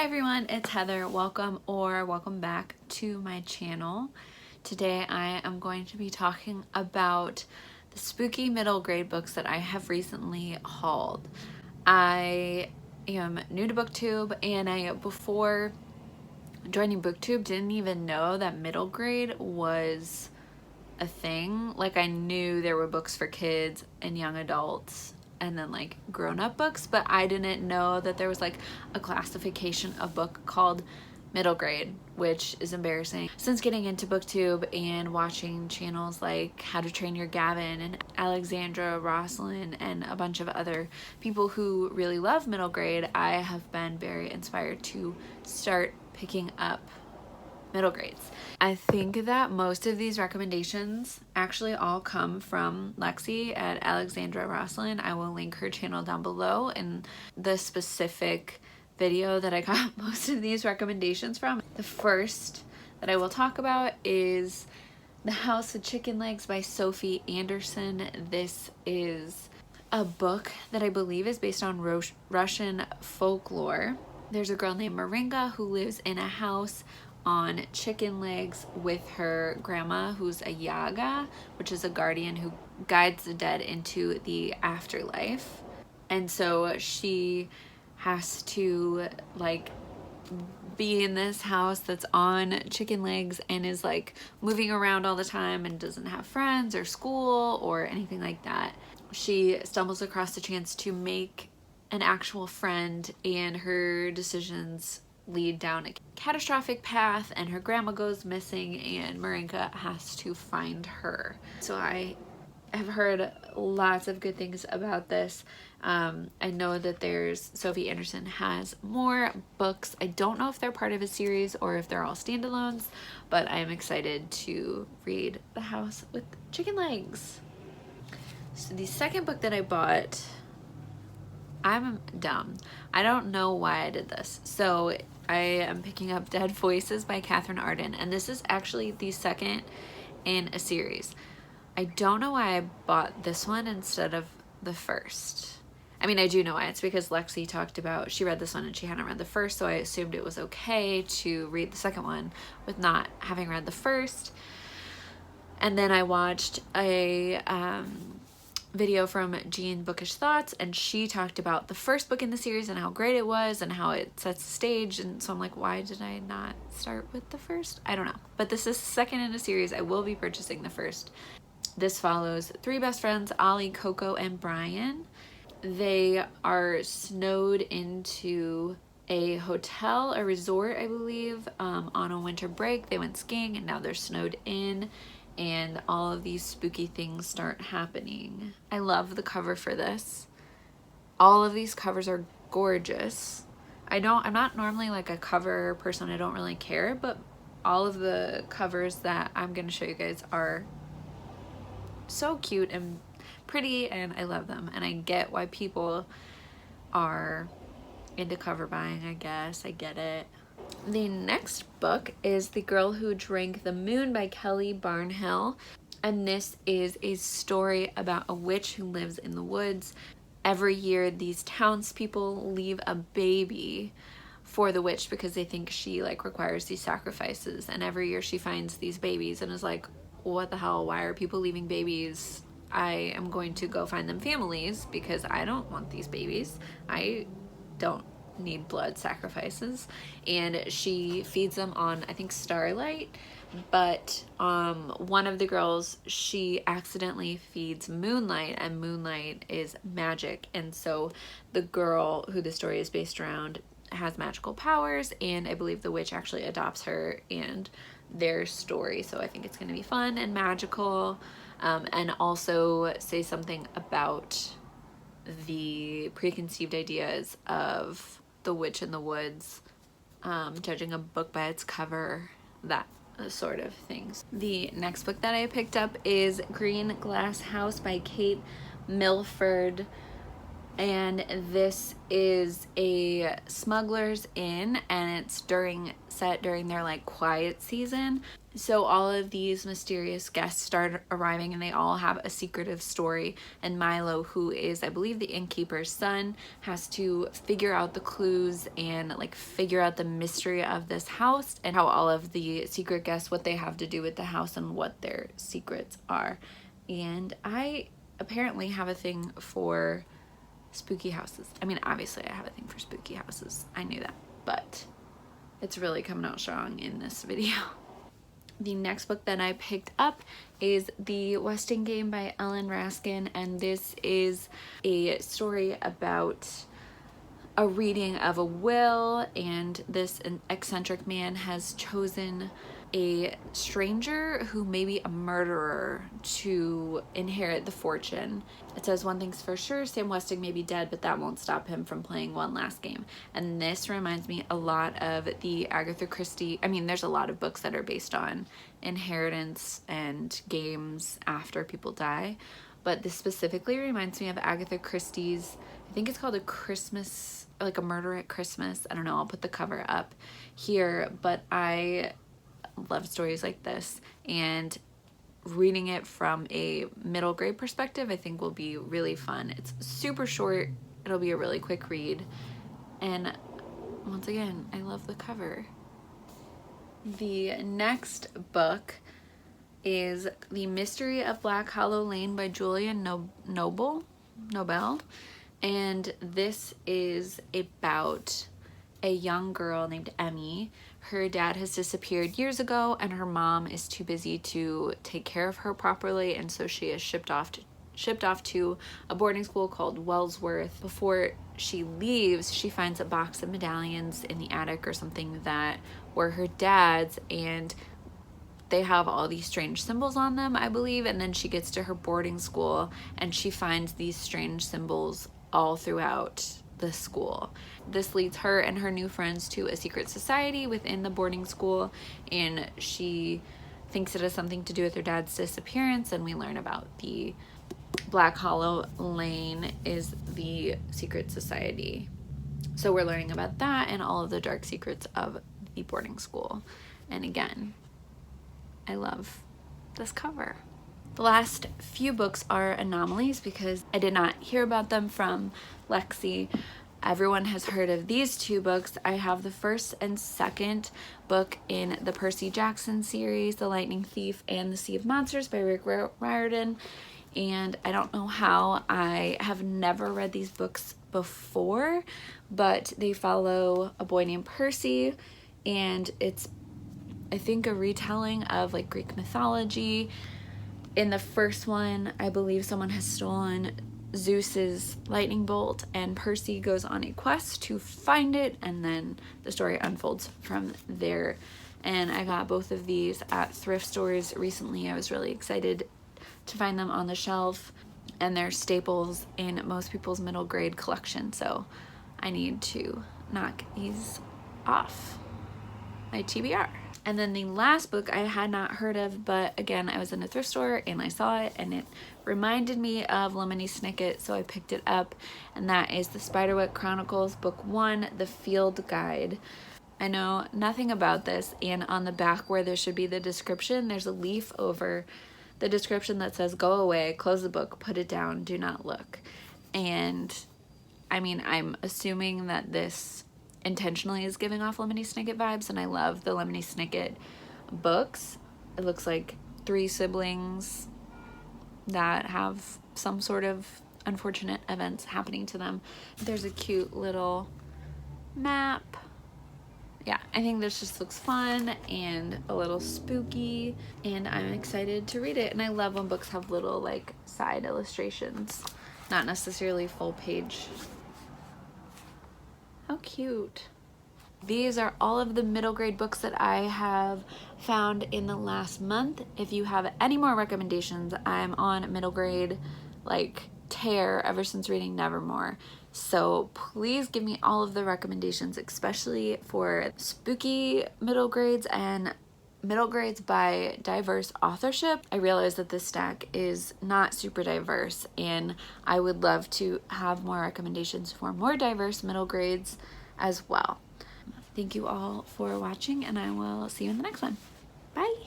everyone, it's Heather. Welcome back to my channel. Today I am going to be talking about the spooky middle grade books that I have recently hauled. I am new to BookTube, and I, before joining BookTube, didn't even know that middle grade was a thing. Like, I knew there were books for kids and young adults and then like grown-up books, but I didn't know that there was like a classification of book called middle grade, which is embarrassing. Since getting into BookTube and watching channels like How to Train Your Gavin and Alexandra Rosslyn and a bunch of other people who really love middle grade, I have been very inspired to start picking up middle grades. I think that most of these recommendations actually all come from Lexi at Alexandra Rosslyn. I will link her channel down below and the specific video that I got most of these recommendations from. The first that I will talk about is The House with Chicken Legs by Sophie Anderson. This is a book that I believe is based on Russian folklore. There's a girl named Marinka who lives in a house on chicken legs with her grandma, who's a Yaga, which is a guardian who guides the dead into the afterlife. And so she has to like be in this house that's on chicken legs and is like moving around all the time and doesn't have friends or school or anything like that. She stumbles across the chance to make an actual friend, and her decisions lead down a catastrophic path, and her grandma goes missing and Marinka has to find her. So I have heard lots of good things about this. I know that Sophie Anderson has more books. I don't know if they're part of a series or if they're all standalones, but I am excited to read The House with Chicken Legs. So the second book that I bought, I'm dumb. I don't know why I did this. So I am picking up Dead Voices by Katherine Arden, and this is actually the second in a series. I don't know why I bought this one instead of the first. I mean, I do know why. It's because Lexi talked about, she read this one and she hadn't read the first, so I assumed it was okay to read the second one with not having read the first. And then I watched a video from Jean Bookish Thoughts, and she talked about the first book in the series and how great it was and how it sets the stage, and so I'm like, why did I not start with the first? I don't know, but this is second in a series. I will be purchasing the first. This follows three best friends, Ollie, Coco, and Brian. They are snowed into a hotel, a resort, I believe, on a winter break. They went skiing and now they're snowed in, and all of these spooky things start happening. I love the cover for this. All of these covers are gorgeous. I'm not normally like a cover person. I don't really care, but all of the covers that I'm going to show you guys are so cute and pretty, and I love them. And I get why people are into cover buying, I guess. I get it. The next book is The Girl Who Drank the Moon by Kelly Barnhill, and this is a story about a witch who lives in the woods. Every year these townspeople leave a baby for the witch because they think she like requires these sacrifices, and every year she finds these babies and is like, what the hell, why are people leaving babies? I am going to go find them families because I don't want these babies. I don't need blood sacrifices. And she feeds them on, I think, starlight, but one of the girls, she accidentally feeds moonlight, and moonlight is magic, and so the girl who the story is based around has magical powers, and I believe the witch actually adopts her and their story. So I think it's going to be fun and magical, and also say something about the preconceived ideas of the witch in the woods, judging a book by its cover, that sort of things. The next book that I picked up is Green Glass House by Kate Milford. and this is a smuggler's inn, and it's set during their like quiet season. So all of these mysterious guests start arriving, and they all have a secretive story, and Milo, who is I believe the innkeeper's son, has to figure out the clues and like figure out the mystery of this house and how all of the secret guests, what they have to do with the house and what their secrets are. And I apparently have a thing for spooky houses. I mean, obviously I have a thing for spooky houses. I knew that, but it's really coming out strong in this video. The next book that I picked up is The Westing Game by Ellen Raskin, and this is a story about a reading of a will, and this eccentric man has chosen a stranger who may be a murderer to inherit the fortune. It says, one thing's for sure, Sam Westing may be dead, but that won't stop him from playing one last game. And this reminds me a lot of the Agatha Christie. I mean, there's a lot of books that are based on inheritance and games after people die, but this specifically reminds me of Agatha Christie's, I think it's called A Christmas, like A Murder at Christmas. I don't know, I'll put the cover up here, but I love stories like this, and reading it from a middle grade perspective I think will be really fun. It's super short, it'll be a really quick read, and once again, I love the cover. The next book is The Mystery of Black Hollow Lane by Julia Nobel, and this is about a young girl named Emmy. Her dad has disappeared years ago, and her mom is too busy to take care of her properly, and so she is shipped off to a boarding school called Wellsworth. Before she leaves, she finds a box of medallions in the attic or something that were her dad's, and they have all these strange symbols on them, I believe, and then she gets to her boarding school and she finds these strange symbols all throughout the school. This leads her and her new friends to a secret society within the boarding school, and she thinks it has something to do with her dad's disappearance, and we learn about the Black Hollow Lane is the secret society. So we're learning about that and all of the dark secrets of the boarding school. And again, I love this cover. The last few books are anomalies because I did not hear about them from Lexi. Everyone has heard of these two books. I have the first and second book in the Percy Jackson series, The Lightning Thief and The Sea of Monsters by Rick Riordan. And I don't know how, I have never read these books before, but they follow a boy named Percy, and it's, I think, a retelling of like Greek mythology. In the first one, I believe someone has stolen Zeus's lightning bolt, and Percy goes on a quest to find it, and then the story unfolds from there. And I got both of these at thrift stores recently. I was really excited to find them on the shelf, and they're staples in most people's middle grade collection, so I need to knock these off my TBR. And then the last book I had not heard of, but again, I was in a thrift store and I saw it and it reminded me of Lemony Snicket, so I picked it up, and that is the Spiderwick Chronicles, Book 1, The Field Guide. I know nothing about this, and on the back where there should be the description, there's a leaf over the description that says, "Go away, close the book, put it down, do not look." And I mean, I'm assuming that this intentionally is giving off Lemony Snicket vibes, and I love the Lemony Snicket books. It looks like 3 siblings that have some sort of unfortunate events happening to them. There's a cute little map. Yeah, I think this just looks fun and a little spooky, and I'm excited to read it. And I love when books have little like side illustrations, not necessarily full page. How cute. These are all of the middle grade books that I have found in the last month. If you have any more recommendations, I'm on middle grade like tear ever since reading Nevermore. So please give me all of the recommendations, especially for spooky middle grades and middle grades by diverse authorship. I realize that this stack is not super diverse, and I would love to have more recommendations for more diverse middle grades as well. Thank you all for watching, and I will see you in the next one. Bye!